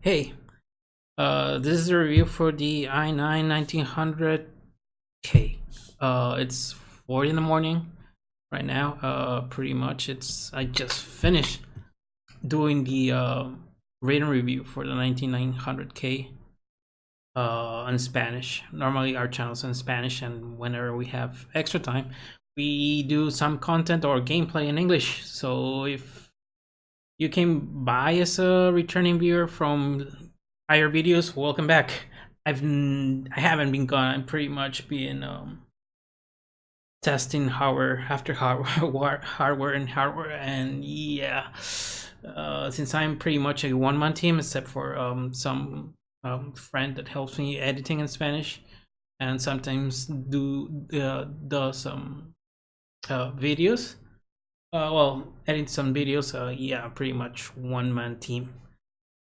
Hey, this is a review for the i9 1900K. It's 4 in the morning right now. Pretty much I just finished doing the rating review for the 19900K in Spanish. Normally our channel's in Spanish, and whenever we have extra time, we do some content or gameplay in English. So if you came by as a returning viewer from higher videos, welcome back. I haven't been gone. I'm pretty much been testing hardware after hardware, and yeah. Since I'm pretty much a one-man team, except for some friend that helps me editing in Spanish, and sometimes does some videos. Well, edit some videos. Yeah, pretty much one-man team.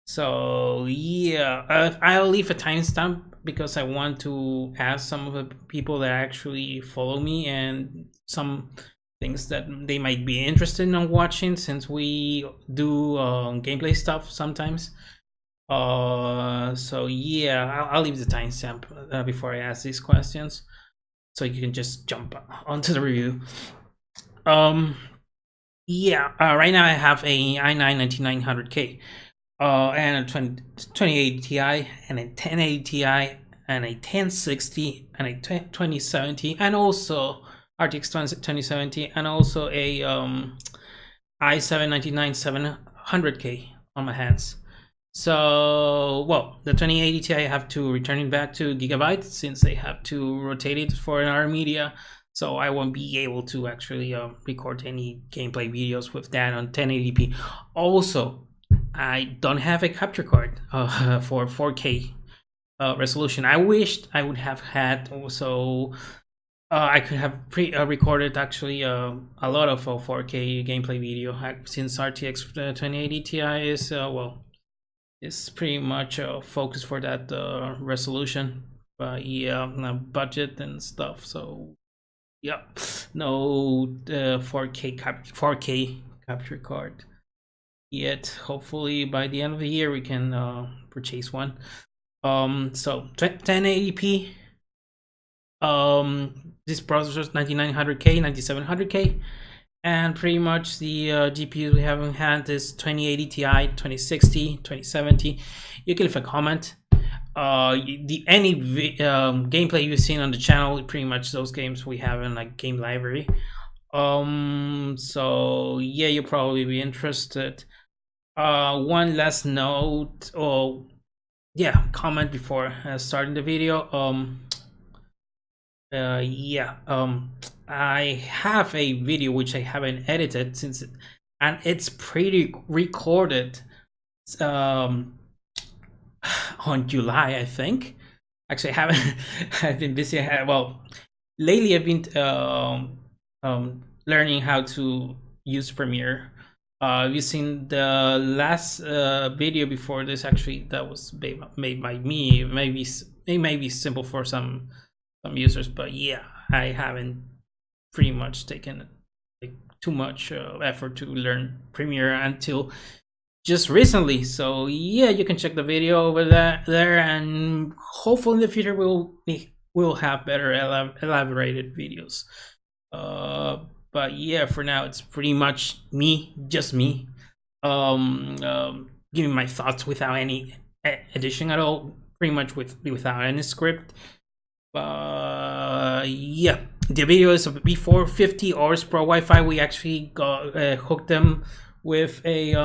So yeah, I'll leave a timestamp because I want to ask some of the people that actually follow me and some things that they might be interested in watching, since we do gameplay stuff sometimes. So yeah, I'll leave the timestamp before I ask these questions, so you can just jump onto the review. Yeah, right now I have a i9 19900K. And a 2080 Ti, and a 1080 Ti, and a 1060, and a 2070, and also RTX 2070, and also a i7 19700K on my hands. So, well, the 2080 Ti I have to return it back to Gigabyte since they have to rotate it for another media. So I won't be able to actually record any gameplay videos with that on 1080p. Also, I don't have a capture card for 4K resolution. I wished I would have had, so I could have recorded actually a lot of 4K gameplay video, since RTX 2080 Ti is well, is pretty much focused for that resolution. But yeah, budget and stuff. So yeah, no 4K capture card yet. Hopefully by the end of the year we can purchase one. So 1080p. This processor's 9900K, 9700K, and pretty much the GPUs we have in hand is 2080 Ti, 2060, 2070. You can leave a comment. Any gameplay you've seen on the channel, pretty much those games we have in like game library. So yeah, you'll probably be interested. One last note, or yeah, comment before starting the video. Yeah, I have a video which I haven't edited and it's pretty recorded on July, I think. Actually, I haven't. I've been busy. Well, lately I've been learning how to use Premiere. You've seen the last video before this, actually, that was made by me. It may be simple for some users, but yeah, I haven't pretty much taken like too much effort to learn Premiere until just recently. So yeah, you can check the video over there, and hopefully in the future we'll have better elaborated videos. But yeah, for now it's pretty much just me, giving my thoughts without any editing at all, pretty much without any script. Yeah, the video is before 50 hours pro Wi-Fi. We actually got hooked them with a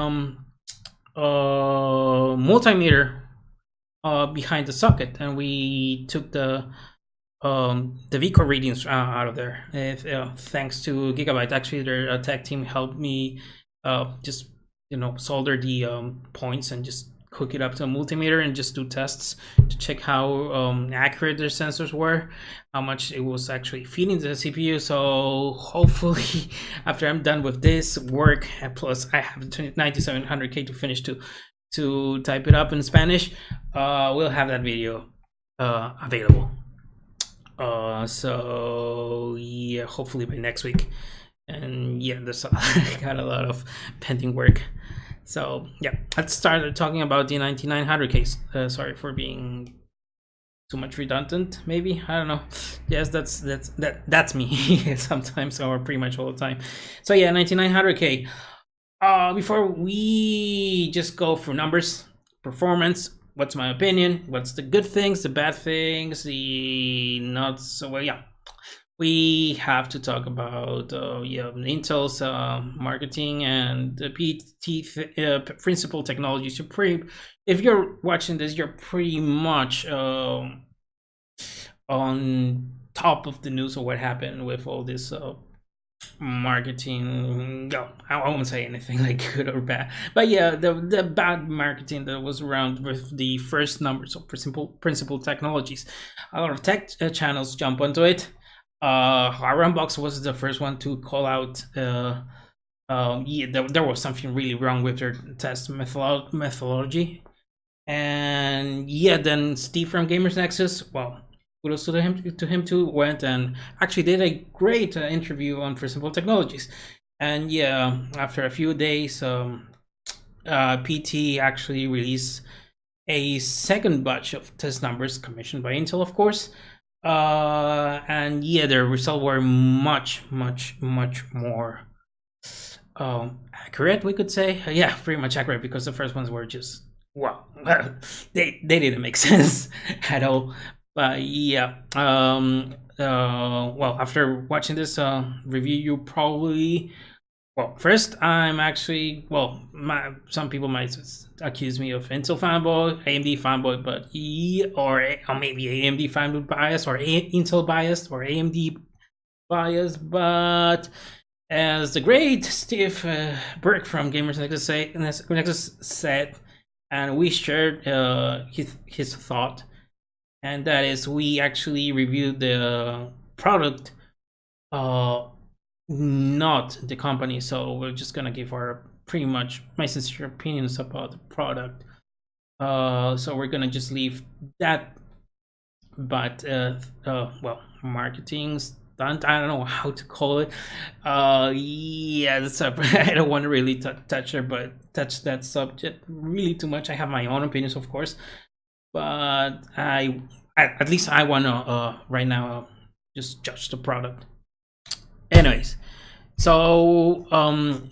multimeter behind the socket, and we took the VCore readings out of there. Thanks to Gigabyte, actually their tech team helped me just solder the points and just hook it up to a multimeter and just do tests to check how accurate their sensors were, how much it was actually feeding the CPU. So hopefully after I'm done with this work, and plus I have 9700K to finish to type it up in Spanish, we'll have that video available. So yeah, hopefully by next week. And yeah, there's got a lot of pending work. So yeah, let's start talking about the 9900 case. Sorry for being too much redundant, maybe, I don't know. Yes, that's me sometimes, or pretty much all the time. So yeah, 9900K. Before we just go for numbers, performance, what's my opinion, what's the good things, the bad things, the not so well, yeah, we have to talk about Intel's marketing and the principal technologies. If you're watching this, you're pretty much on top of the news of what happened with all this marketing. No, I won't say anything like good or bad, but yeah, the bad marketing that was around with the first numbers of principal technologies. A lot of tech channels jump onto it. Unbox was the first one to call out. Yeah, there was something really wrong with their test methodology, and yeah, then Steve from Gamers Nexus, well, kudos to him too, went and actually did a great interview on Principal Technologies. And yeah, after a few days, PT actually released a second batch of test numbers commissioned by Intel, of course. And yeah, the results were much more accurate, we could say. Yeah, pretty much accurate, because the first ones were just, wow, they didn't make sense at all. But yeah, well, after watching this review, you probably, well, first, I'm actually, well, some people might accuse me of Intel fanboy, AMD fanboy, but or maybe AMD fanboy bias, or Intel biased, or AMD biased. But as the great Steve Burke from Gamers Nexus said, and we shared his thought, and that is, we actually reviewed the product, not the company. So we're just gonna give our pretty much my sincere opinions about the product. So we're gonna just leave that. But well, marketing stunt, I don't know how to call it. Yeah, that's I don't want to really touch that subject really too much. I have my own opinions, of course, but at least I want to right now just judge the product. Anyways, so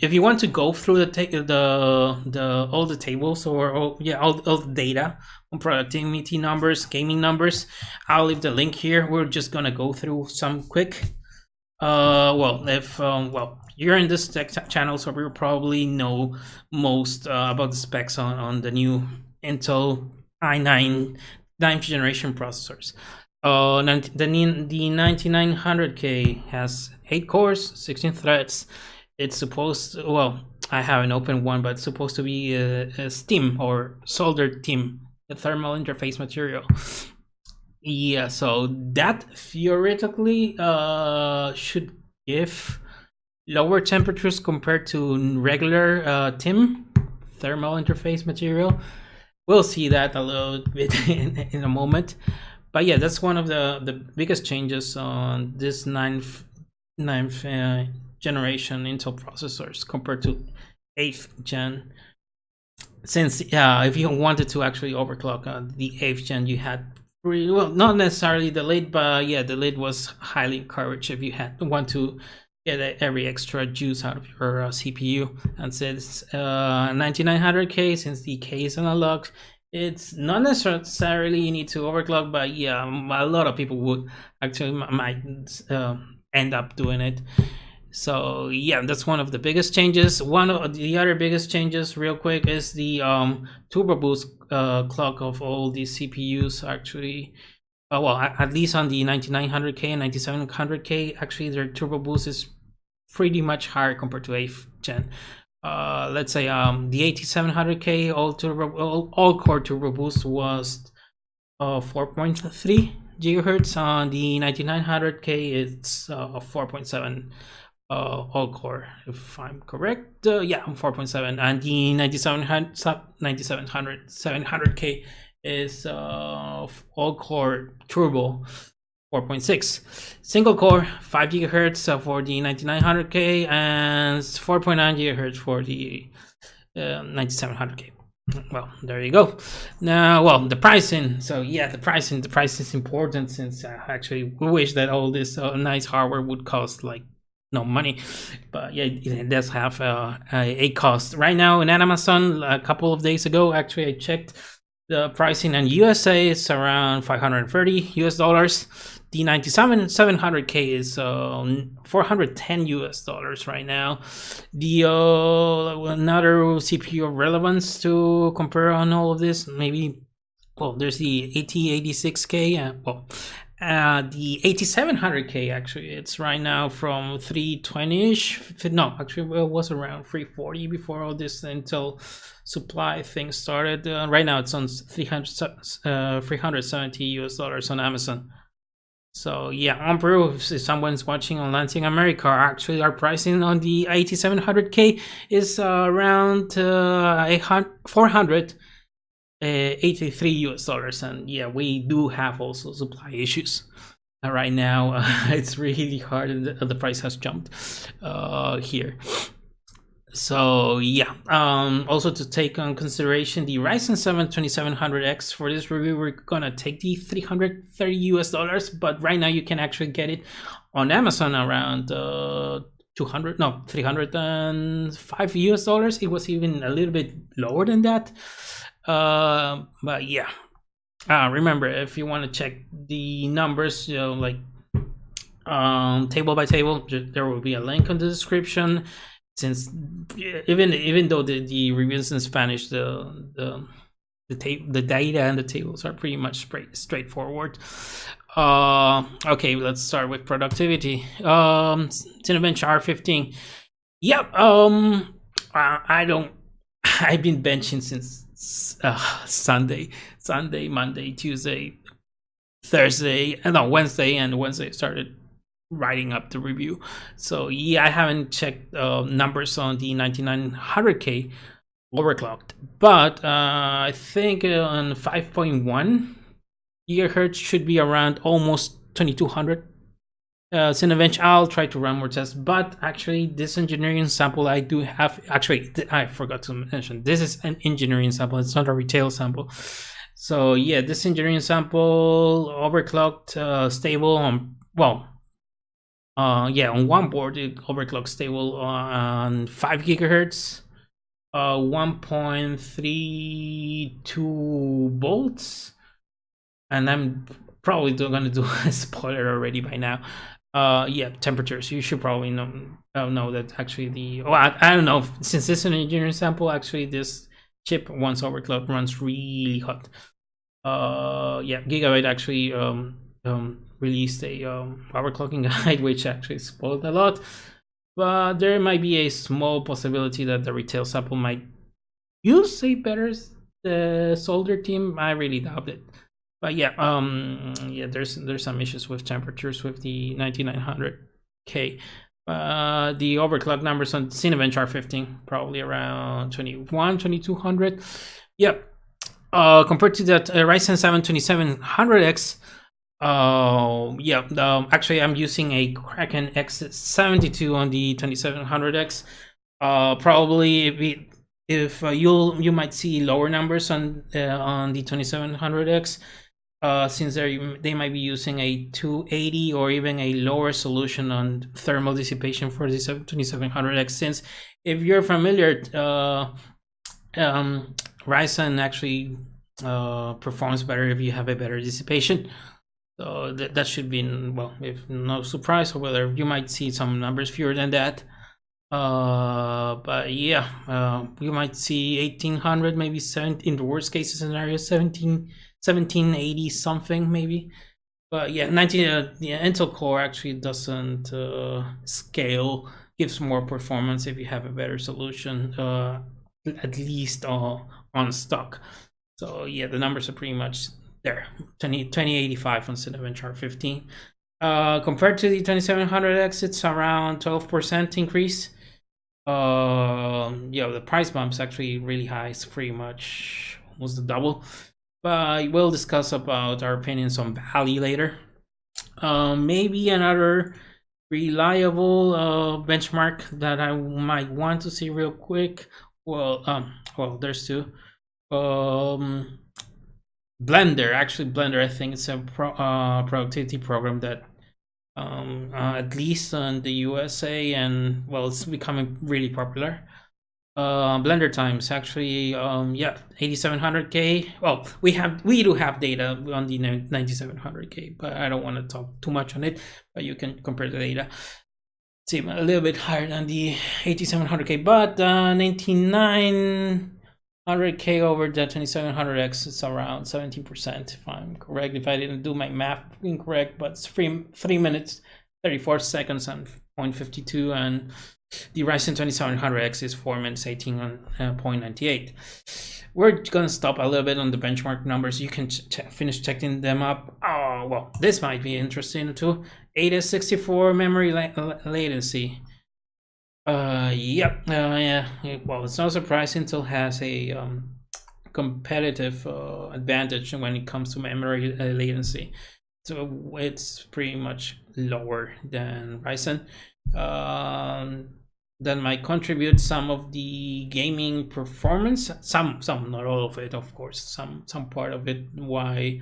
if you want to go through the all the tables, or all the data on productivity numbers, gaming numbers, I'll leave the link here. We're just gonna go through some quick. Well, if well, you're in this tech channel, so you probably know most about the specs on the new Intel i9 9th generation processors. The 9900K has 8 cores, 16 threads. It's supposed to, well, I haven't opened one, but it's supposed to be a STIM, or soldered TIM, a thermal interface material. Yeah, so that theoretically should give lower temperatures compared to regular TIM, thermal interface material. We'll see that a little bit in a moment. But yeah, that's one of the biggest changes on this ninth generation Intel processors compared to 8th gen. Since if you wanted to actually overclock the 8th gen, you had pretty, well, not necessarily delayed, but yeah, delayed was highly encouraged if you want to get every extra juice out of your CPU. And since 9900K, since the K is analog, it's not necessarily you need to overclock, but yeah, a lot of people would actually might end up doing it. So yeah, that's one of the biggest changes. One of the other biggest changes, real quick, is the turbo boost clock of all these CPUs. Actually, well, at least on the 9900K and 9700K, actually their turbo boost is pretty much higher compared to 8th gen. Let's say the 8700K all core turbo boost was 4.3 gigahertz. On the 9900K, it's 4.7 all core, if I'm correct. Yeah, 4.7. And the 700K is all core turbo, 4.6. Single core, 5 gigahertz for the 9900K, and 4.9 gigahertz for the 9700K. Well, there you go. Now, well, the pricing. So yeah, the pricing is important, since actually we wish that all this nice hardware would cost like no money, but yeah, it does have a cost. Right now in Amazon, a couple of days ago, actually I checked the pricing in USA. It's around 530 US dollars. The 9700K is 410 US dollars right now. The another CPU relevance to compare on all of this, maybe, well, there's the 8086K. The 8700K, actually, it's right now from 320ish. No, actually, it was around 340 before all this Intel supply thing started. Right now, it's on 370 US dollars on Amazon. So yeah, on Peru, if someone's watching on Latin America, actually our pricing on the 8700K is around 483 US dollars, and yeah, we do have also supply issues right now. It's really hard, and the price has jumped here. So yeah, also to take on consideration the Ryzen 7 2700X. For this review, we're gonna take the 330 US dollars, but right now you can actually get it on Amazon around 305 US dollars. It was even a little bit lower than that. But yeah, remember, if you want to check the numbers, like table by table, there will be a link in the description. Since even though the reviews in Spanish, the data and the tables are pretty much straightforward. Okay, let's start with productivity. Cinebench R15. Yep. I've been benching since Sunday, Monday, Tuesday, Thursday, Wednesday, and Wednesday started writing up the review. So yeah, I haven't checked numbers on the 9900K overclocked, but I think on 5.1 gigahertz should be around almost 2200. Cinebench, I'll try to run more tests, but actually this engineering sample I do have, actually I forgot to mention, this is an engineering sample, it's not a retail sample. So yeah, this engineering sample overclocked, stable on, well, on one board it overclocked stable on 5 gigahertz, 1.32 volts, and I'm probably gonna do a spoiler already by now. Yeah, temperatures. You should probably know that actually I don't know, since this is an engineering sample, actually this chip, once overclocked, runs really hot. Yeah, Gigabyte actually released a overclocking guide, which actually spoiled a lot, but there might be a small possibility that the retail sample might use a better solder team. I really doubt it. But yeah, yeah, there's some issues with temperatures with the 9900K. The overclock numbers on Cinebench R15 probably around 2200. Yep. Compared to that Ryzen 7 2700X, yeah, actually I'm using a Kraken X72 on the 2700X. Probably if you might see lower numbers on the 2700X. Since they might be using a 280 or even a lower solution on thermal dissipation for the 2700X. Since if you're familiar, Ryzen actually performs better if you have a better dissipation. So that should be, well, if no surprise, or whether you might see some numbers fewer than that. But yeah, you might see 1800, maybe 7 in the worst case scenario, 1780 something maybe. But yeah, the Intel Core actually doesn't scale, gives more performance if you have a better solution, at least on stock. So yeah, the numbers are pretty much there. 2085 on Cinebench R15. Compared to the 2700X, it's around 12% increase. Yeah, the price bump's actually really high. It's pretty much almost the double. But we'll discuss about our opinions on Valley later. Maybe another reliable benchmark that I might want to see real quick Well, there's two. Um, Blender, actually, Blender. I think it's a productivity program that, at least in the USA, and well, it's becoming really popular. Blender times actually, yeah, 8700K. Well, we do have data on the 9700K, but I don't want to talk too much on it. But you can compare the data. Seem a little bit higher than the 8700K, but 9900K over the 2700X is around 17%, if I'm correct. If I didn't do my math incorrect, but it's 3 minutes 34 seconds on 0.52, and the Ryzen 2700X is 4 minutes 18 on 0.98. We're gonna stop a little bit on the benchmark numbers. You can finish checking them up. Oh, well, this might be interesting too. 8 64 memory latency. Yep. Yeah. Well, it's no surprise Intel has a competitive advantage when it comes to memory latency. So it's pretty much lower than Ryzen. That might contribute some of the gaming performance. Some, not all of it, of course. Some part of it. Why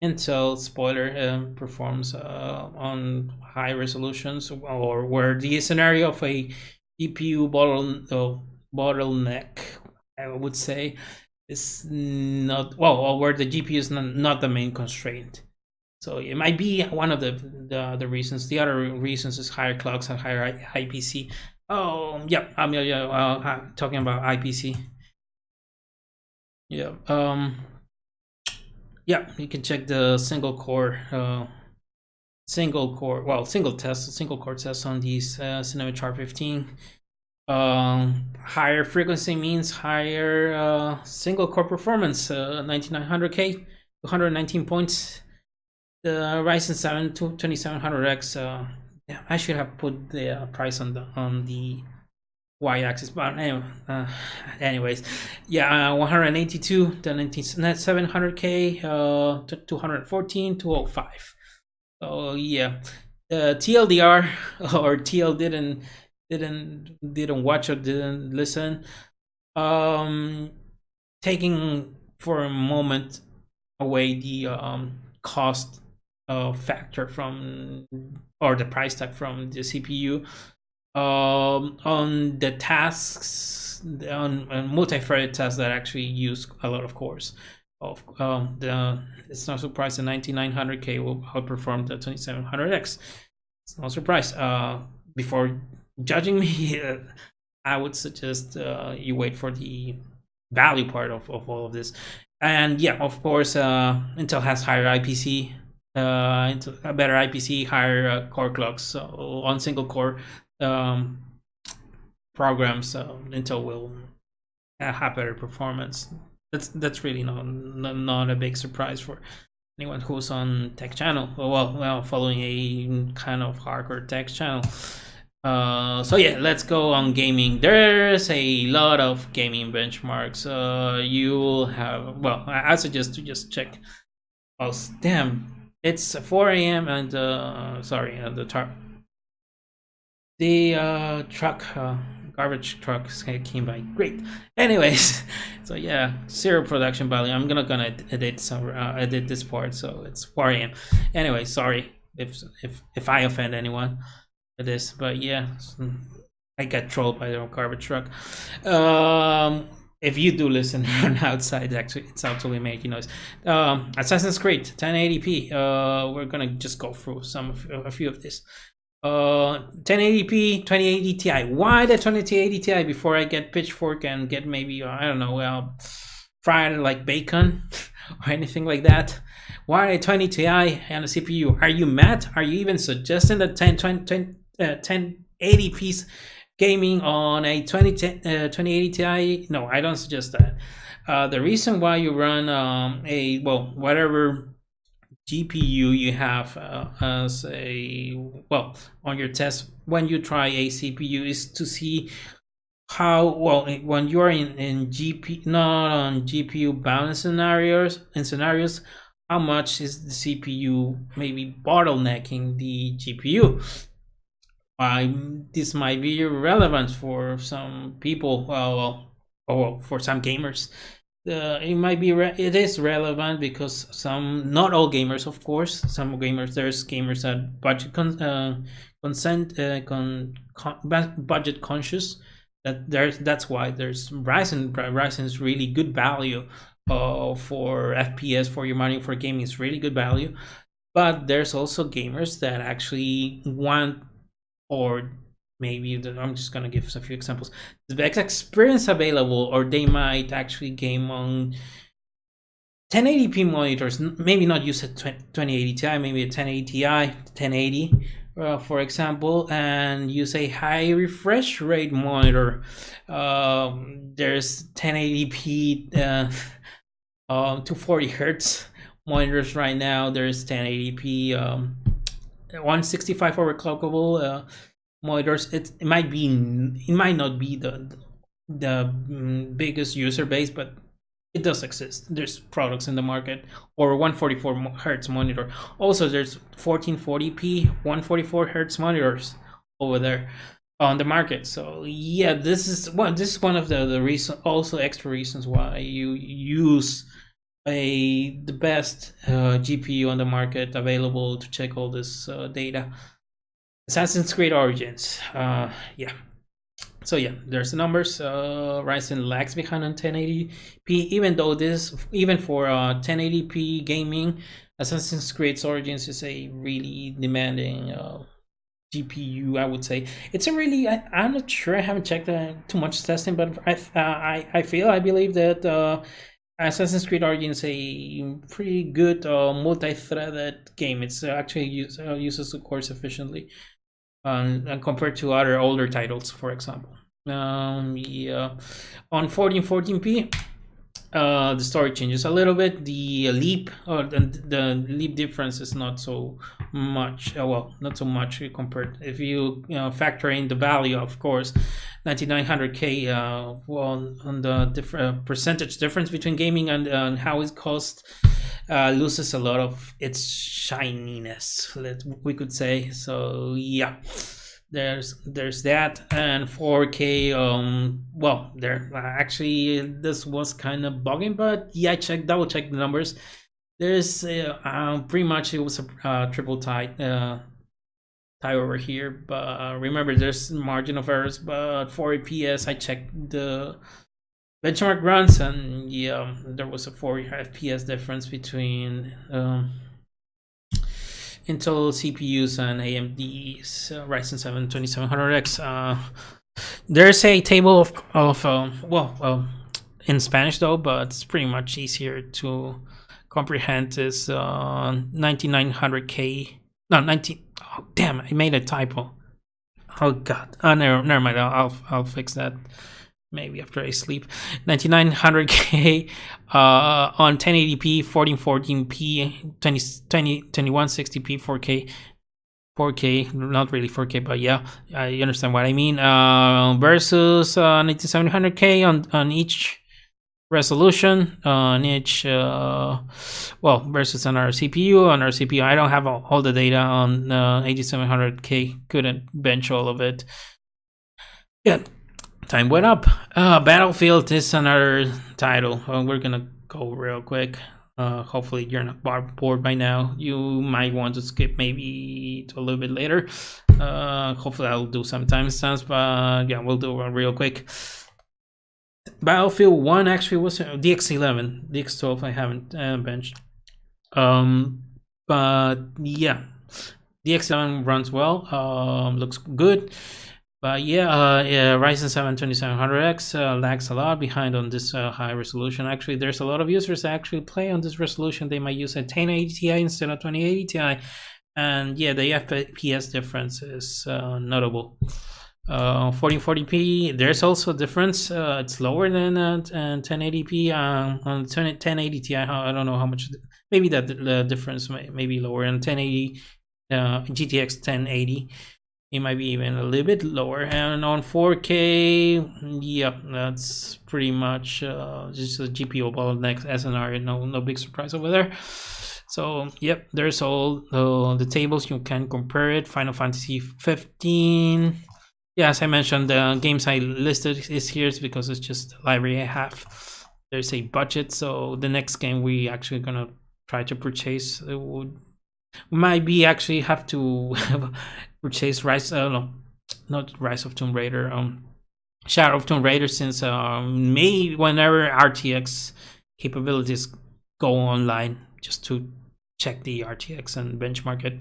Intel, spoiler, performs on high resolutions, or where the scenario of a GPU bottleneck, I would say, is not, well, or where the GPU is not the main constraint. So it might be one of the reasons. The other reasons is higher clocks and higher IPC. Oh, yeah, talking about IPC. Yeah, yeah, you can check the single core test on these Cinema Chart 15. Higher frequency means higher single core performance. 9900K, 219 points. The Ryzen 7 2700X. Yeah, I should have put the price on the y-axis, but anyway, anyways, yeah, 182, the 700K, 214, 205. So yeah, the TLDR or TL didn't watch or didn't listen. Taking for a moment away the cost factor from, or the price tag from the CPU, on the tasks, on multi-threaded tasks that actually use a lot of cores. It's no surprise the 9900K will outperform the 2700X. It's no surprise. Before judging me, I would suggest you wait for the value part of all of this. And yeah, of course, Intel has higher IPC, a better IPC, higher core clocks. So on single core programs, Intel will have better performance. That's really not a big surprise for anyone who's on tech channel. Well, following a kind of hardcore tech channel. So yeah, let's go on gaming. There's a lot of gaming benchmarks. You'll have, well, I suggest to just check. Oh damn, it's 4 a.m. and sorry, the truck, garbage truck came by. Great. Anyways, so yeah, zero production value. I'm gonna edit this part, so it's 4 a.m. Anyway, sorry if I offend anyone with this, but yeah, I got trolled by the garbage truck. If you do listen from outside, actually, it's absolutely making noise. Assassin's Creed 1080p. We're gonna just go through a few of this. 1080p 2080 Ti. Why the 2080 Ti before I get pitchfork and get maybe, I don't know, fried like bacon or anything like that? Why a 20 Ti and a CPU? Are you mad? Are you even suggesting that 1080p gaming on a 2080 Ti? No, I don't suggest that. The reason why you run whatever GPU you have as a, well, on your test when you try a CPU is to see how, well, when you're in GP, not on GPU bound scenarios, how much is the CPU maybe bottlenecking the GPU. This might be relevant for some people. Well, or for some gamers. It might be it is relevant because not all gamers, of course, some gamers, there's gamers that budget conscious, that's why there's Ryzen is really good value for FPS, for your money, for gaming is really good value. But there's also gamers that actually want, or maybe I'm just gonna give a few examples, the best experience available, or they might actually game on 1080p monitors, maybe not use a 2080 Ti, maybe a 1080 Ti, 1080, for example, and use a high refresh rate monitor. There's 1080p to 40 hertz monitors right now. There's 1080p 165 overclockable monitors. It might not be the biggest user base, but it does exist. There's products in the market, or 144 hertz monitor. Also, there's 1440p 144 hertz monitors over there on the market. So yeah, this is one of the reason, also extra reasons why you use the best GPU on the market available to check all this data. Assassin's Creed Origins. Yeah. So yeah, there's the numbers. Ryzen lags behind on 1080p, even though even for 1080p gaming, Assassin's Creed Origins is a really demanding GPU. I would say it's a really. I'm not sure. I haven't checked too much testing, but I believe that Assassin's Creed Origins is a pretty good multi-threaded game. It's actually uses the cores efficiently. Compared to other older titles, for example. Yeah, on 1440p, the story changes a little bit. The leap, the leap difference is not so much. Well, not so much compared. If you factor in the value, of course, 9900K. On the different percentage difference between gaming and how it costs. Loses a lot of its shininess, we could say. So yeah, there's that. And 4K, well, there actually this was kind of bugging, but yeah, double check the numbers. There's pretty much it was a triple tie over here, but remember there's margin of errors. But for FPS, I checked the benchmark runs, and yeah, there was a 4 FPS difference between Intel CPUs and AMD's Ryzen 7 2700X. There's a table of in Spanish though, but it's pretty much easier to comprehend. This 9900K. No, 19. Oh damn! I made a typo. Oh god. Oh, never mind. I'll fix that. Maybe after I sleep. 9900K on 1080p, 1440p, 2160p, 4K, not really 4K, but yeah, you understand what I mean. Versus 9700K on each resolution, on each versus on our CPU. I don't have all the data on 8700K. Couldn't bench all of it. Yeah. Time went up. Battlefield is another title. We're gonna go real quick. Hopefully you're not bored by now. You might want to skip maybe to a little bit later. Hopefully I'll do some timestamps, but yeah, we'll do it real quick. Battlefield 1 actually was DX11. DX12 I haven't benched. But yeah, DX11 runs well. Looks good. But yeah, Ryzen 7 2700X lags a lot behind on this high resolution. Actually, there's a lot of users that actually play on this resolution. They might use a 1080 Ti instead of 2080 Ti. And yeah, the FPS difference is notable. 1440p, there's also a difference. It's lower than 1080p. On 1080 Ti, I don't know how much. Maybe that the difference may be lower. On 1080 GTX 1080. It might be even a little bit lower. And on 4K, yeah, that's pretty much just a GPU bottleneck SNR. No big surprise over there. So yep, there's all the tables. You can compare it. Final Fantasy 15 Yeah, as I mentioned, the games I listed is here is because it's just the library I have. There's a budget, so the next game we actually gonna try to purchase would might be actually have to purchase Rise. No, not Rise of Tomb Raider. Shadow of Tomb Raider, since may whenever RTX capabilities go online, just to check the RTX and benchmark it.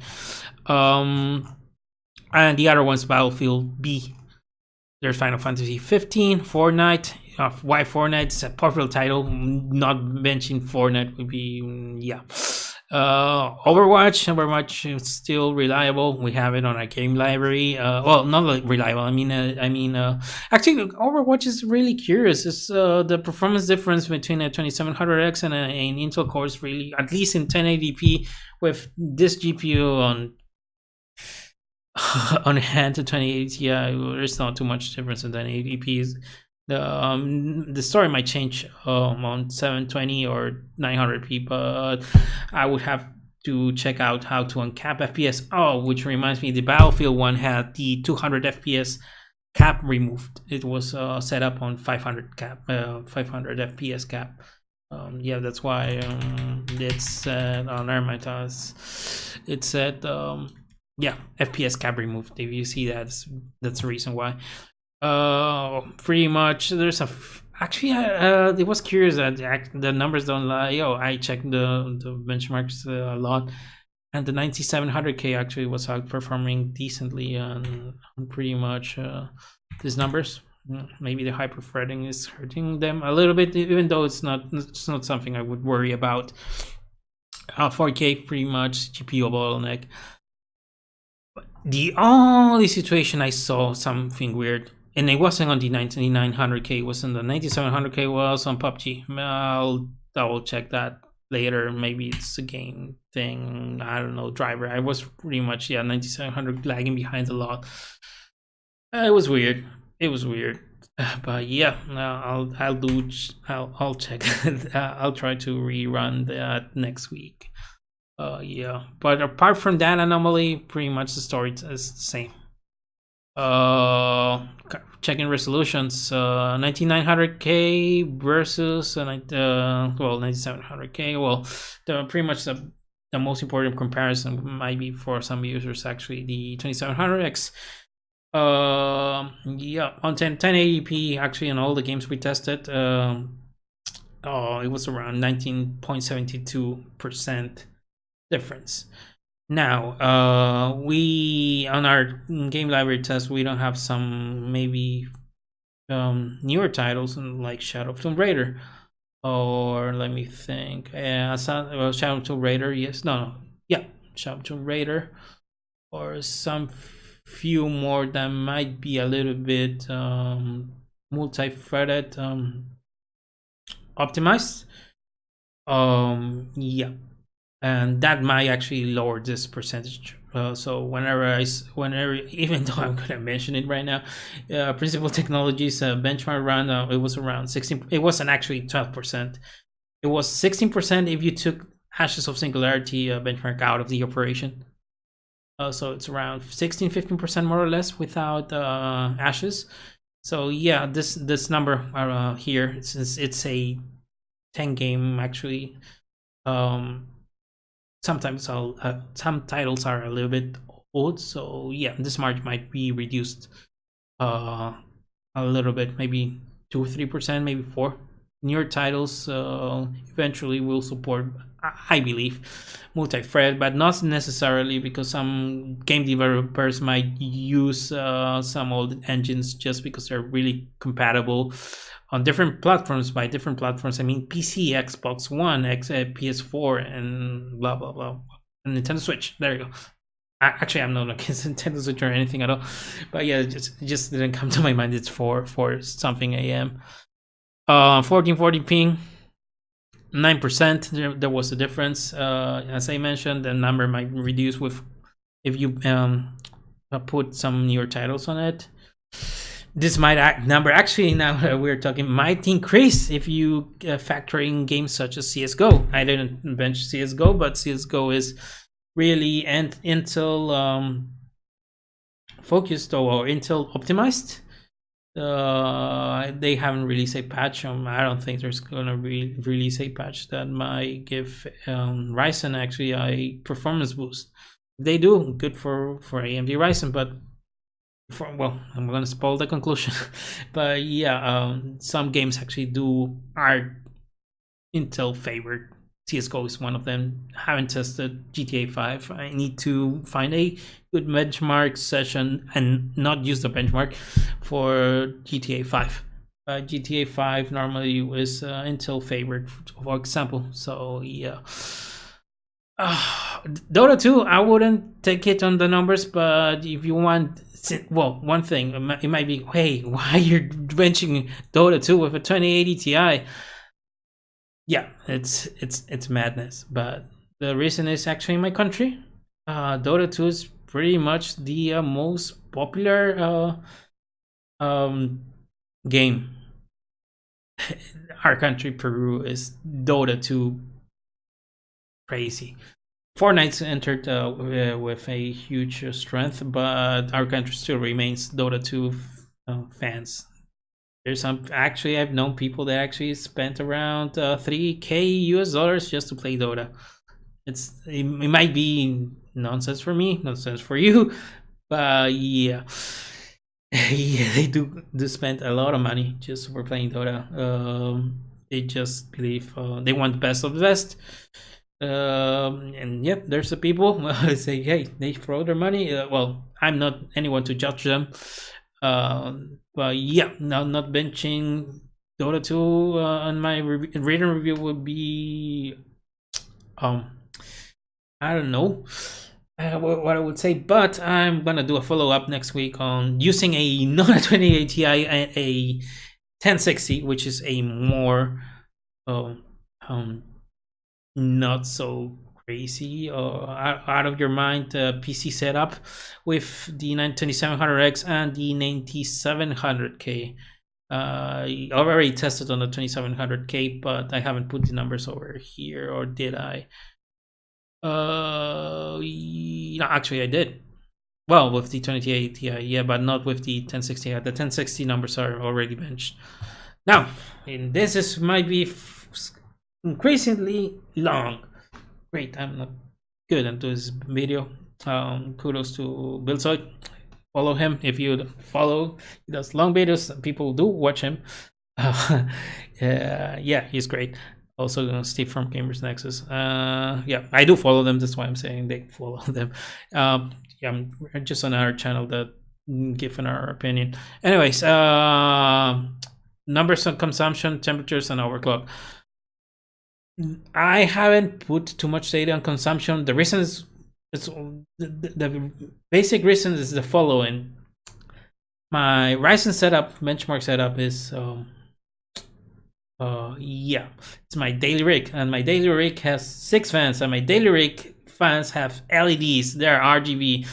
And the other one's Battlefield B. There's Final Fantasy 15, Fortnite. Why Fortnite? It's a popular title. Not mentioning Fortnite would be, yeah. Overwatch is still reliable. We have it on our game library. Well, not like reliable. Actually, Overwatch is really curious. It's the performance difference between a 2700X and an Intel Core is really, at least in 1080p with this GPU on on hand to 2080 Ti, there's not too much difference in 1080p. The story might change on 720 or 900p, but I would have to check out how to uncap FPS. Oh, which reminds me, the Battlefield one had the 200 FPS cap removed. It was set up on 500 FPS cap. Yeah, that's why it's set on Hermitas. It's set yeah, FPS cap removed. If you see that, that's the reason why. Pretty much. There's a actually. It was curious that the numbers don't lie. I checked the benchmarks a lot, and the 9700K actually was outperforming decently on pretty much these numbers. Maybe the hyperthreading is hurting them a little bit, even though it's not something I would worry about. 4K pretty much GPU bottleneck. The only situation I saw something weird, and it wasn't on the 9900K, it was on the 9700K, was on PUBG. I'll double check that later. Maybe it's a game thing. I don't know, driver. I was pretty much 9700 lagging behind a lot. It was weird. But yeah, I'll check. I'll try to rerun that next week. Yeah, but apart from that anomaly, pretty much the story is the same. Checking resolutions, 9900K versus 9700K. Well, pretty much the most important comparison might be for some users actually the 2700X. Yeah, on 1080p actually in all the games we tested, it was around 19.72% difference. Now, we on our game library test, we don't have some maybe newer titles like Shadow of Tomb Raider, or let me think, Shadow of Tomb Raider. Yes, no, yeah, Shadow of Tomb Raider, or some few more that might be a little bit multi-threaded, optimized. Yeah, and that might actually lower this percentage. So whenever even though I'm gonna mention it right now, Principal Technologies benchmark run, it was around 16. It wasn't actually 12%. It was 16% if you took Ashes of Singularity benchmark out of the operation. So it's around 16-15% more or less without Ashes. So yeah, this number here, it's a 10 game actually. Sometimes some titles are a little bit old, so yeah, this margin might be reduced a little bit, maybe 2-3%, maybe 4. Newer titles eventually will support, I believe, multi-thread, but not necessarily, because some game developers might use some old engines just because they're really compatible on different platforms. By different platforms, I mean PC, Xbox One, PS4, and blah blah blah, and Nintendo Switch. There you go. Actually, I'm not against Nintendo Switch or anything at all, but yeah, it just didn't come to my mind. It's for something AM. 1440 ping, 9%. There was a difference. As I mentioned, the number might reduce with if you put some newer titles on it. This number actually, now that we're talking, might increase if you factor in games such as CS:GO. I didn't mention CS:GO, but CS:GO is really Intel focused or Intel optimized. They haven't released a patch. I don't think there's gonna release a patch that might give Ryzen actually a performance boost. If they do, good for AMD Ryzen, but well, I'm gonna spoil the conclusion. But yeah, some games actually are Intel favored. CSGO is one of them. Haven't tested GTA 5. I need to find a good benchmark session and not use the benchmark for GTA 5. GTA 5 normally is Intel favored, for example. So yeah. Dota 2, I wouldn't take it on the numbers, but if you want, well, one thing, it might be, hey, why you're benching Dota 2 with a 2080 Ti? Yeah, it's madness. But the reason is actually in my country, Dota 2 is pretty much the most popular game. Our country, Peru, is Dota 2 crazy. Fortnite's entered with a huge strength, but our country still remains Dota 2 fans. There's actually, I've known people that actually spent around $3K US just to play Dota. It might be nonsense for me, nonsense for you, but yeah. Yeah, they do spend a lot of money just for playing Dota. They just believe they want the best of the best. And yep, there's the people who say, hey, they throw their money. Well, I'm not anyone to judge them. But yeah, not benching Dota 2 on my rating review would be, I don't know what I would say, but I'm gonna do a follow-up next week on using a not a 2080 Ti and a 1060, which is a more not so crazy out of your mind PC setup with the 2700X and the 9700K. I already tested on the 2700K, but I haven't put the numbers over here, or did I? No, actually I did. Well, with the 2080 Ti, yeah, but not with the 1060. The 1060 numbers are already benched. Now, and this might be increasingly long. Great, I'm not good into this video. Kudos to Billsoid. Follow him if you follow. He does long videos. People do watch him. Yeah, he's great. Also, Steve from Gamers Nexus. Yeah, I do follow them. That's why I'm saying they follow them. Yeah, I'm just on our channel that give our opinion. Anyways, numbers on consumption, temperatures, and overclock. I haven't put too much data on consumption. The reason is the basic reason is the following. My Ryzen setup, benchmark setup is yeah, it's my daily rig, and my daily rig has 6 fans, and my daily rig fans have LEDs. They're RGB.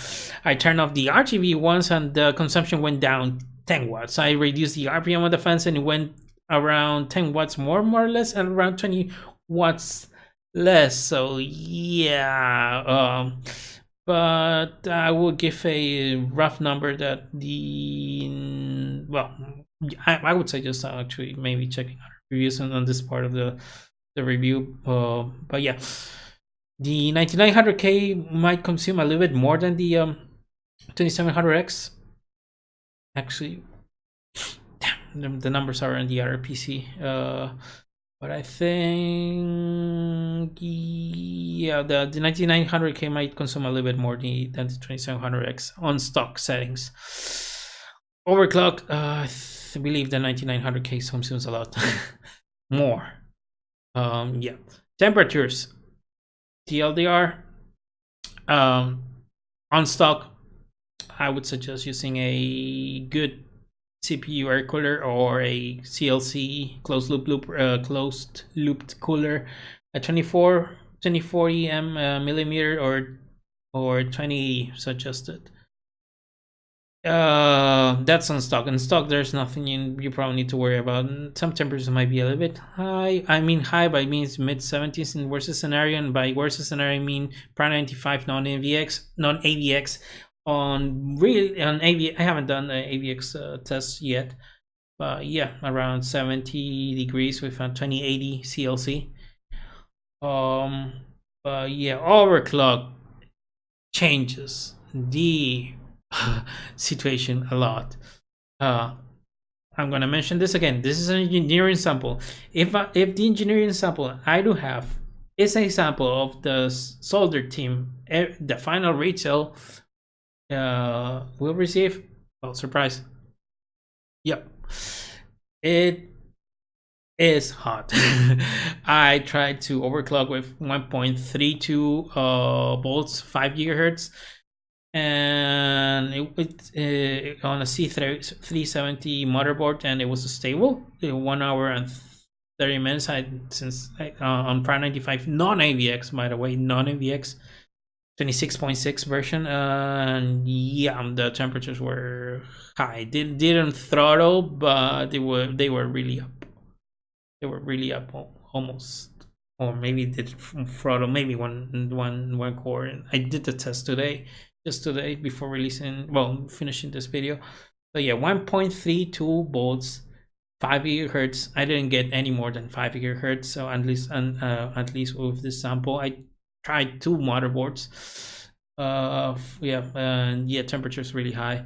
I turned off the RGB once, and the consumption went down 10 watts. I reduced the RPM of the fans, and it went around 10 watts more or less, and around 20 watts less. So yeah, but I will give a rough number that I would suggest actually maybe checking out reviews on this part of the review. But yeah, the 9900K might consume a little bit more than the 2700X. Actually, damn, the numbers are in the other PC. But I think, yeah, the 9900K might consume a little bit more than the 2700X on stock settings. Overclock, I believe the 9900K consumes a lot more. Yeah, temperatures, TLDR, on stock, I would suggest using a good CPU air cooler or a CLC closed looped cooler, a 2040 millimeter or 20 suggested. That's on stock. In stock, there's nothing you probably need to worry about. Some temperatures might be a little bit high. I mean high by means mid 70s in worst scenario, and by worst scenario I mean Prime 95 non-AVX on really on AV. I haven't done the AVX test yet, but yeah, around 70 degrees with a 2080 CLC. But yeah, overclock changes the situation a lot. I'm gonna mention this again. This is an engineering sample. If the engineering sample I do have is a sample of the solder team, the final retail will receive. Well, surprise. Yep, it is hot. I tried to overclock with 1.32 volts, 5 gigahertz, and it on a C370 motherboard, and it was stable. 1 hour and 30 minutes. On Prime 95 non-AVX, by the way, non-AVX 26.6 version, and yeah, the temperatures were high. Didn't throttle, but they were really up. They were really up almost, or maybe did throttle, maybe one core. I did the test today, just today before finishing this video. So yeah, 1.32 volts, 5 gigahertz. I didn't get any more than 5 gigahertz. So at least with this sample, I tried 2 motherboards. And yeah, temperature is really high.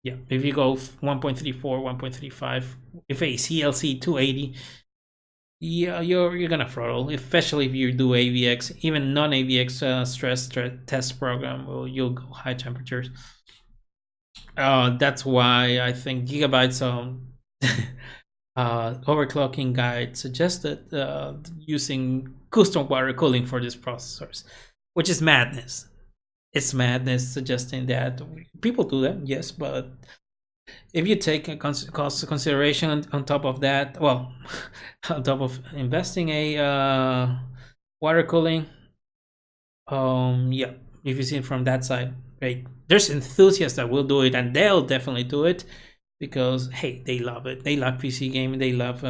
Yeah, if you go 1.34, 1.35, if a CLC 280, yeah, you're gonna throttle, especially if you do AVX. Even non-AVX stress test program, you'll go high temperatures. That's why I think Gigabyte's overclocking guide suggested using custom water cooling for these processors, which is madness. It's madness suggesting that. People do that, yes, but if you take a cost consideration on top of that, well, on top of investing a water cooling, yeah, if you see it from that side, right, there's enthusiasts that will do it, and they'll definitely do it because hey, they love it. They love PC gaming. They love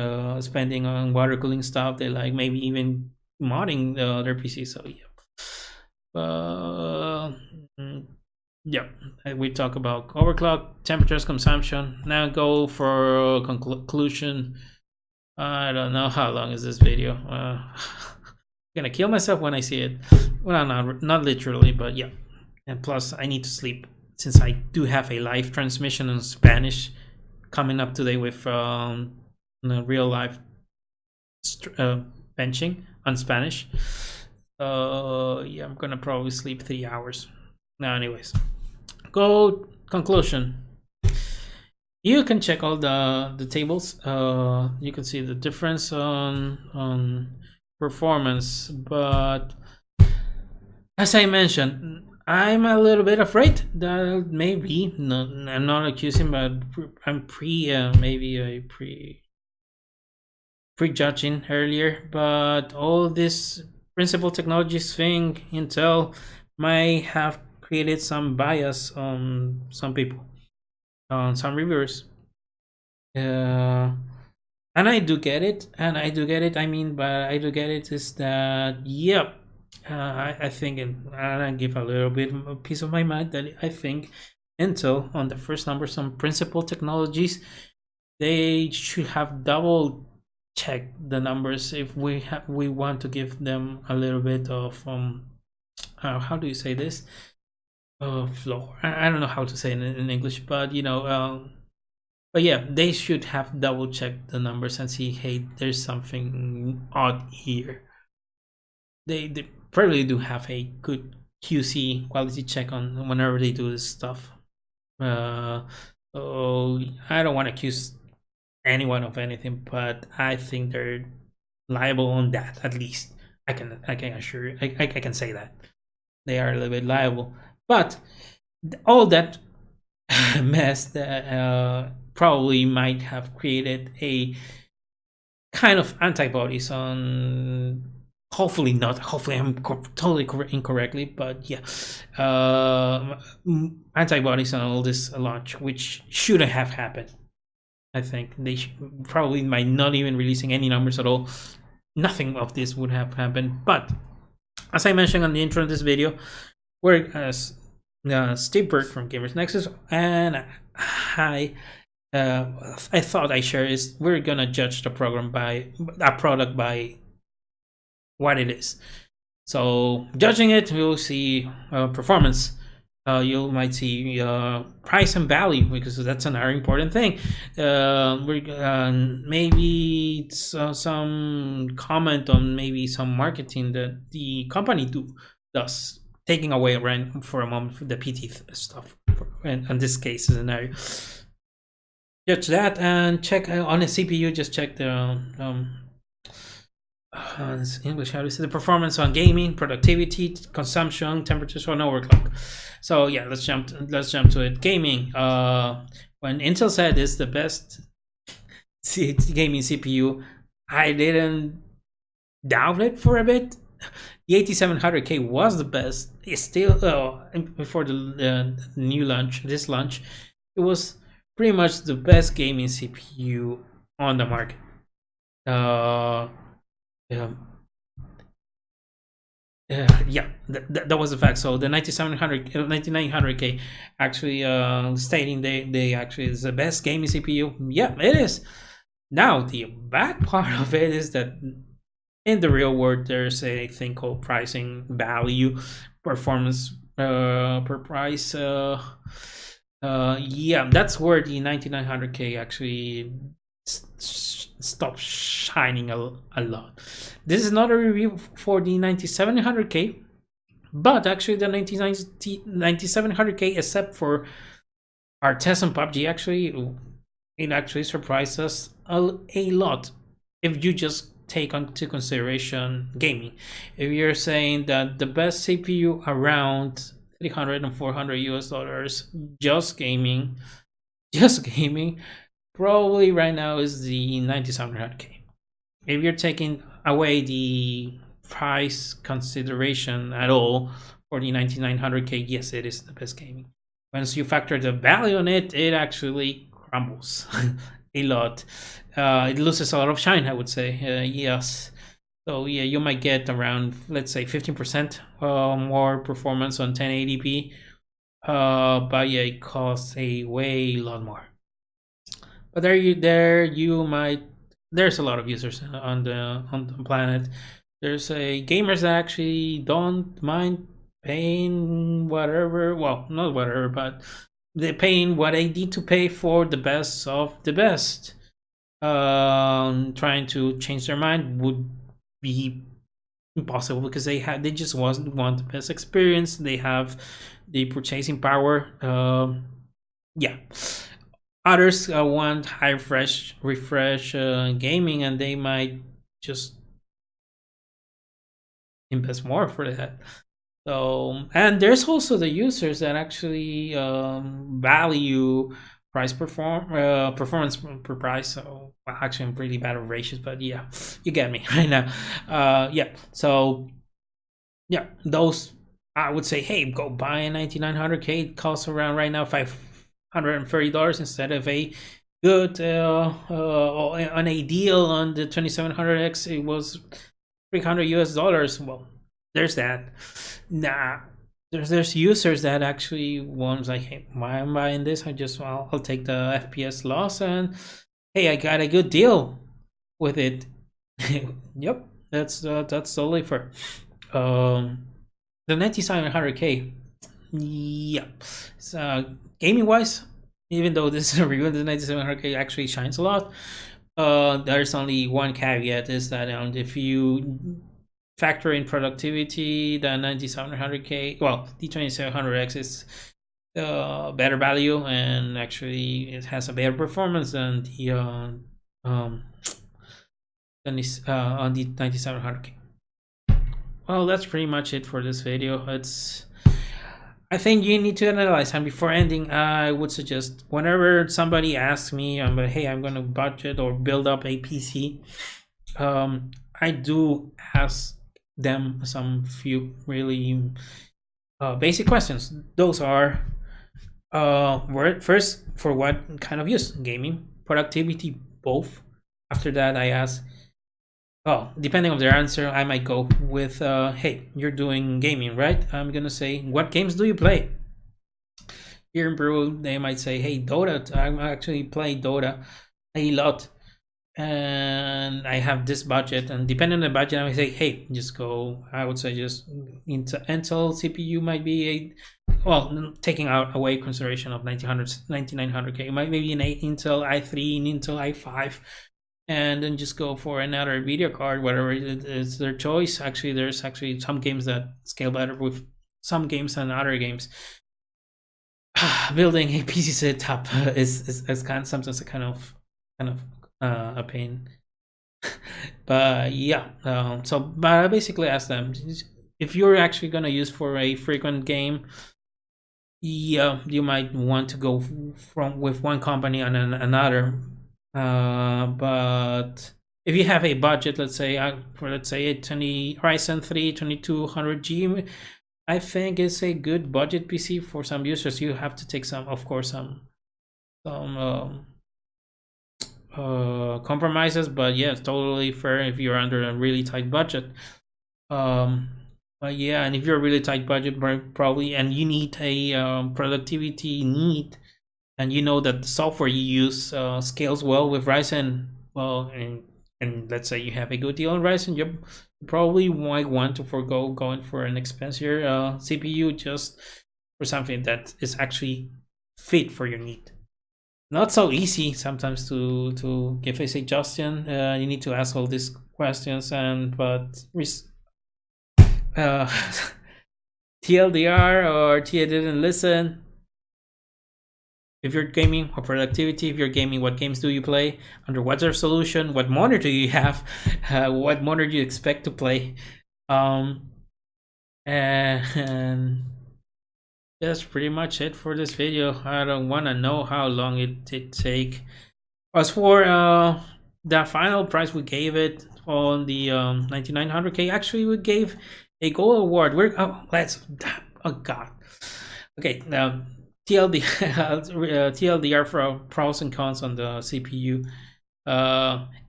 spending on water cooling stuff. They like maybe even modding their PC. So yeah. Yeah, we talk about overclock, temperatures, consumption. Now go for conclusion. I don't know how long is this video. I'm gonna kill myself when I see it. Well, not literally, but yeah. And plus, I need to sleep since I do have a live transmission in Spanish coming up today with real life benching on Spanish. Yeah, I'm gonna probably sleep 3 hours. Now, anyways, go conclusion. You can check all the tables. You can see the difference on performance, but as I mentioned, I'm a little bit afraid that maybe I'm not accusing, but I'm prejudging earlier. But all this principal technologies thing, Intel might have created some bias on some people, on some reviewers. And I do get it. I mean, but I do get it is that, yep. I think, and I give a little bit of a piece of my mind that I think Intel on the first numbers on principal technologies, they should have double checked the numbers if we want to give them a little bit of how do you say this? Floor. I don't know how to say it in English, but you know, but yeah, they should have double checked the numbers and see, hey, there's something odd here. They probably do have a good QC quality check on whenever they do this stuff. So I don't want to accuse anyone of anything, but I think they're liable on that. At least I can assure you, I can say that they are a little bit liable. But all that mess that probably might have created a kind of antibodies on. Hopefully not. Hopefully I'm totally incorrectly, but yeah, antibodies on all this launch, which shouldn't have happened. I think they probably might not even releasing any numbers at all. Nothing of this would have happened. But as I mentioned on the intro of this video, we're Steve Bird from Gamers Nexus, and I thought I share is we're gonna judge the program by a product by what it is. So judging it, we'll see performance. You might see price and value, because that's another important thing. Maybe some comment on maybe some marketing that the company does, taking away right for a moment the PT stuff. In this case scenario, judge that and check on the CPU. Just check the English, how to say the performance on gaming, productivity, consumption, temperature, so no overclock. So yeah, let's jump to it. Gaming. When Intel said it's the best gaming CPU, I didn't doubt it for a bit. The 8700K was the best. It's still before the new launch, this launch, it was pretty much the best gaming CPU on the market. Yeah, that was the fact. So the 9900K actually stating they actually is the best gaming CPU. Yeah, it is. Now the bad part of it is that in the real world there's a thing called pricing value, performance per price. Yeah, that's where the 9900K actually stop shining a lot. This is not a review for the 9700K, but actually the 9700K, except for our test on PUBG, actually it actually surprised us a lot. If you just take into consideration gaming, if you're saying that the best CPU around 300 and 400 US dollars, just gaming, probably right now is the 9700K. If you're taking away the price consideration at all for the 9900K, yes, it is the best gaming. Once you factor the value on it, it actually crumbles a lot. It loses a lot of shine, I would say. Yes. So yeah, you might get around, let's say, 15% more performance on 1080p. But yeah, it costs a lot more. But there's a lot of users on the planet. There's gamers that actually don't mind paying whatever, well, not whatever, but they're paying what they need to pay for the best of the best. Trying to change their mind would be impossible, because they just want the best experience. They have the purchasing power. Yeah. Others want high refresh gaming, and they might just invest more for that. So, and there's also the users that actually value performance per price. So, well, actually, I'm pretty bad at ratios, but yeah, you get me right now. Yeah. So, yeah, those, I would say, hey, go buy a 9900K. It costs around right now $530 instead of a good on a deal on the 2700X. It was 300 US dollars. Well, there's that. Nah, there's users that actually want, like, hey, why am I buying this? I'll take the FPS loss, and hey, I got a good deal with it. Yep, that's totally fair. The 9700K, yeah. So gaming wise, even though this is a review, the 9700K actually shines a lot. There's only one caveat, is that if you factor in productivity, the 9700K, well, the 2700X is better value, and actually it has a better performance than the on the 9700K. Well, that's pretty much it for this video. I think you need to analyze, and before ending, I would suggest, whenever somebody asks me, hey, I'm going to budget or build up a PC, I do ask them some few really basic questions. Those are, first, for what kind of use? Gaming, productivity, both. After that, I ask, well, depending on their answer, I might go with, hey, you're doing gaming, right? I'm gonna say, what games do you play? Here in Peru, they might say, hey, Dota. I'm actually playing Dota a lot, and I have this budget. And depending on the budget, I would say, hey, just go. I would say just Intel CPU might be well, taking out away consideration of 9900K, it might maybe an Intel i3, an Intel i5, and then just go for another video card, whatever it is their choice. Actually, there's actually some games that scale better with some games than other games. Building a PC setup is kind of, sometimes a kind of a pain. But yeah, but I basically asked them, if you're actually gonna use for a frequent game, yeah, you might want to go from with one company and another. But if you have a budget, let's say for let's say a 20 Ryzen 3 2200G, I think it's a good budget PC for some users. You have to take some, of course, some compromises, but yeah, it's totally fair if you're under a really tight budget. But yeah, and if you're a really tight budget, probably, and you need a productivity need, and you know that the software you use scales well with Ryzen, well, and let's say you have a good deal on Ryzen, you probably might want to forego going for an expensive CPU just for something that is actually fit for your need. Not so easy sometimes to give a suggestion. You need to ask all these questions, but TLDR or Tia didn't listen. If you're gaming or productivity, if you're gaming, what games do you play? Under what's your solution? What monitor do you have? What monitor do you expect to play? And that's pretty much it for this video. I don't want to know how long it did take. As for the final price we gave it on the 9900K, actually we gave a gold award. Oh god. Okay, now TLDR for pros and cons on the CPU.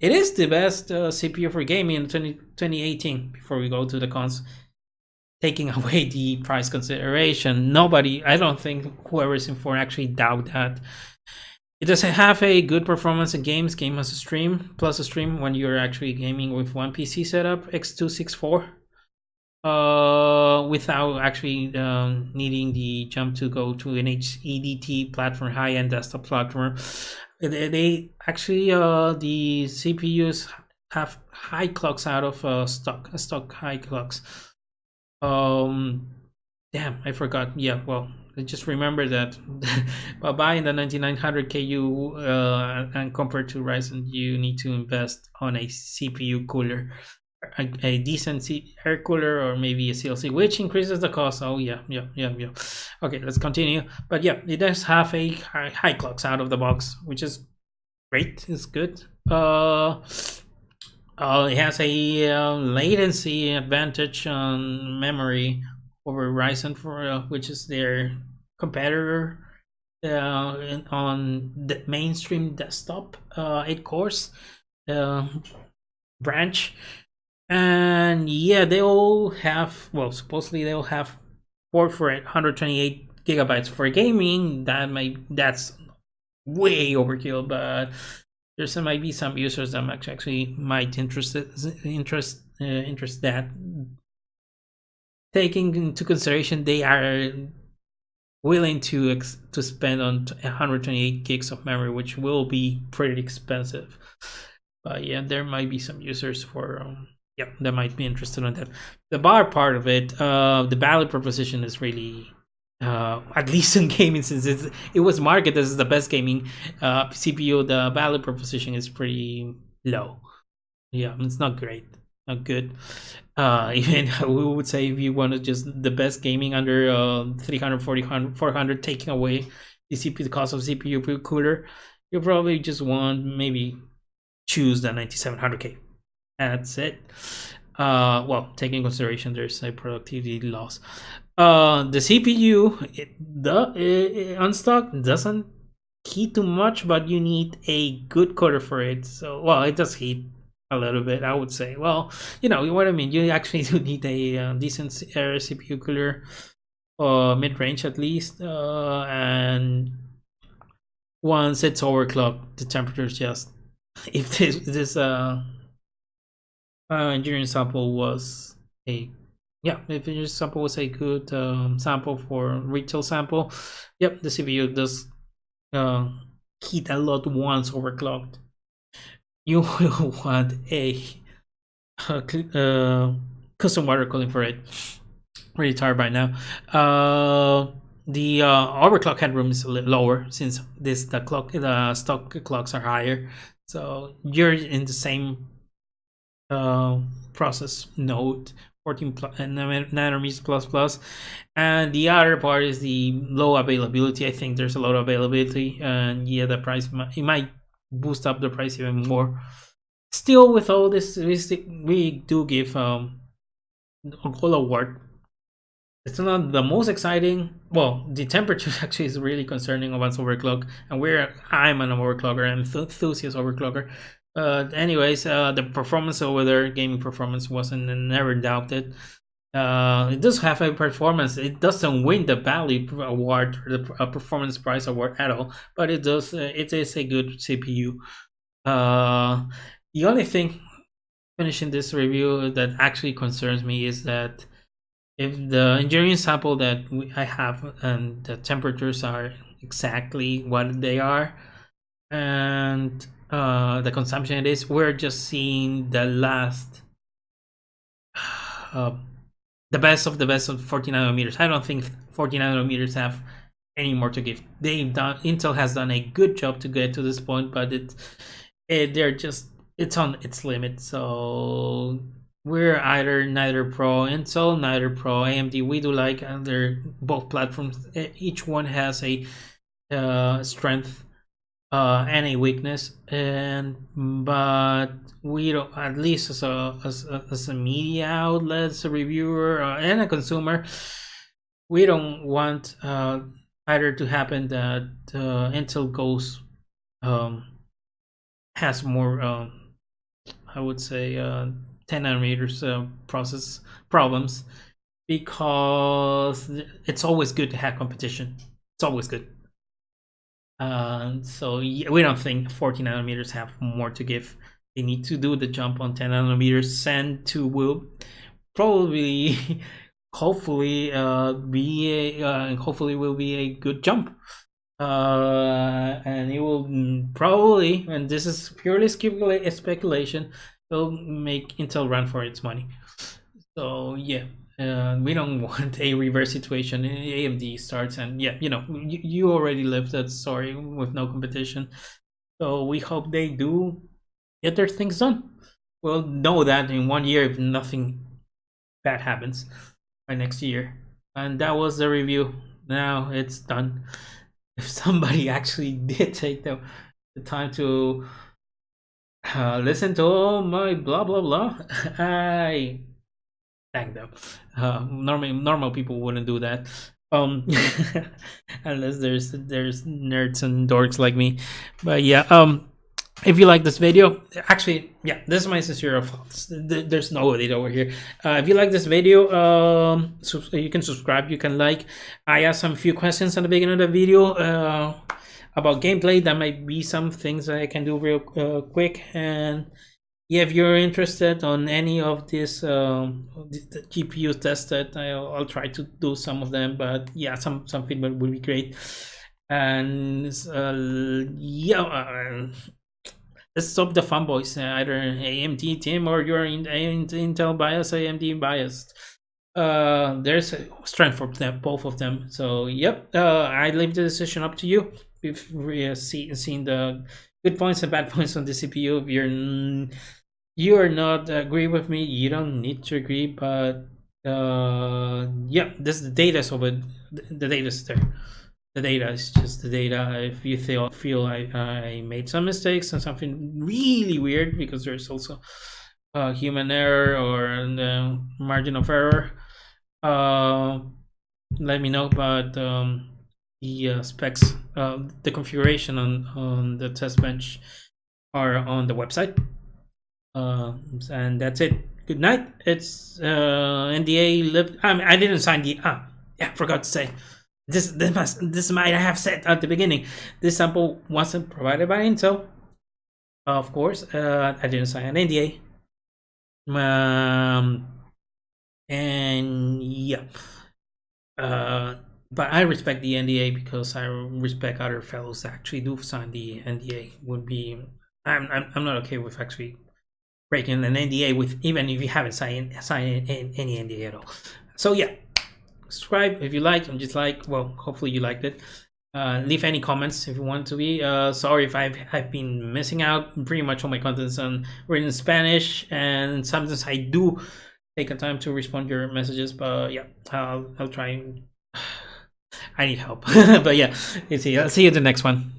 It is the best CPU for gaming in 2018. Before we go to the cons, taking away the price consideration, I don't think whoever's in for actually doubt that. It doesn't have a good performance in games. Game as a stream, plus a stream when you're actually gaming with one PC setup, X264. Without actually needing the jump to go to an HEDT platform, high-end desktop platform. They actually the CPUs have high clocks out of stock high clocks. Damn, I forgot. Yeah, well, I just remember that by buying the 9900K, you and compared to Ryzen, you need to invest on a CPU cooler. A decent air cooler or maybe a CLC, which increases the cost. Oh yeah. Okay, let's continue. But yeah, it does have a high clocks out of the box, which is great. It's good. It has a latency advantage on memory over Ryzen for which is their competitor on the mainstream desktop 8 cores branch. And yeah, they all have, well, supposedly they all have port for 128 gigabytes for gaming. That's way overkill, but there's might be some users that actually might interest that. Taking into consideration they are willing to spend on 128 gigs of memory, which will be pretty expensive. But yeah, there might be some users for yeah, that might be interested in that. The bar part of it, the value proposition is really, at least in gaming, since it was marketed as the best gaming CPU, the value proposition is pretty low. Yeah, it's not great, not good. Even we would say if you wanted just the best gaming under 340, 400, taking away the cost of CPU cooler, you probably just want maybe choose the 9700K. That's it. Well, taking consideration there's a productivity loss. The CPU, on stock doesn't heat too much, but you need a good cooler for it. So, well, it does heat a little bit, I would say. Well, you know what I mean. You actually do need a decent CPU cooler, mid range at least, and once it's overclocked, the temperatures just if this engineering sample was a yeah, if engineering sample was a good sample for retail sample, yep, the CPU does uh, heat a lot once overclocked. You will want a custom water cooling for it. Really tired right now. The overclock headroom is a little lower since the stock clocks are higher, so you're in the same process node 14 nanometers plus plus. And the other part is the low availability. I think there's a lot of availability, and yeah, the price it might boost up the price even more. Still, with all this, we do give a gold award. It's not the most exciting. Well, the temperature actually is really concerning once overclock, and I'm an overclocker, I'm enthusiast overclocker. Anyways, the performance over there, gaming performance, wasn't never doubted. It does have a performance. It doesn't win the value award or the performance price award at all, but it does. It is a good CPU. The only thing finishing this review that actually concerns me is that if the engineering sample that I have and the temperatures are exactly what they are, and the consumption it is, we're just seeing the last the best of the best of 40 nanometers. I don't think 40 nanometers have any more to give. Intel has done a good job to get to this point, but it's on its limit. So we're either neither pro Intel, neither pro AMD. We do like other both platforms. Each one has a strength and a weakness, but we don't, at least as a media outlet, as a reviewer, and a consumer, we don't want either to happen that Intel goes has more I would say 10 nanometers process problems, because it's always good to have competition. It's always good. So yeah, we don't think 40 nanometers have more to give. They need to do the jump on 10 nanometers. Zen 2 will probably, hopefully, hopefully will be a good jump. And it will probably, and this is purely speculation, will make Intel run for its money. So yeah, we don't want a reverse situation. AMD starts, and yeah, you already lived that story with no competition. So we hope they do get their things done. We'll know that in 1 year if nothing bad happens by next year. And that was the review. Now it's done. If somebody actually did take the time to listen to all my blah blah blah, I thank them. Normal people wouldn't do that, unless there's nerds and dorks like me. But yeah, if you like this video, actually, yeah, this is my sincere thoughts. There's no edit over here. If you like this video, you can subscribe, you can like. I asked some few questions at the beginning of the video about gameplay. That might be some things that I can do real quick. And yeah, if you're interested on any of this the GPU tested, I'll try to do some of them. But yeah, some feedback would be great. And yeah. Let's stop the fanboys, either AMD team or you're in Intel bias, AMD biased. There's a strength for them, both of them. So yep, I leave the decision up to you. If we seen the good points and bad points on the CPU, if you're not agree with me, you don't need to agree. But yeah, this the data, so but the data is there. The data is just the data. If you feel I made some mistakes and something really weird, because there's also human error or the margin of error, let me know. But the specs, the configuration on the test bench are on the website. And that's it. Good night. It's NDA lip. I didn't sign the. Yeah, forgot to say. This might have said at the beginning. This sample wasn't provided by Intel. Of course, I didn't sign an NDA. And yeah. But I respect the NDA because I respect other fellows that actually do sign the NDA. Would be I'm not okay with actually breaking an NDA with, even if you haven't signed any NDA at all. So yeah, subscribe if you like and dislike. Well, hopefully you liked it. Leave any comments if you want to be. Sorry if I've been missing out. Pretty much all my content's written in Spanish, and sometimes I do take a time to respond to your messages. But yeah, I'll try. I need help. But yeah, see you in the next one.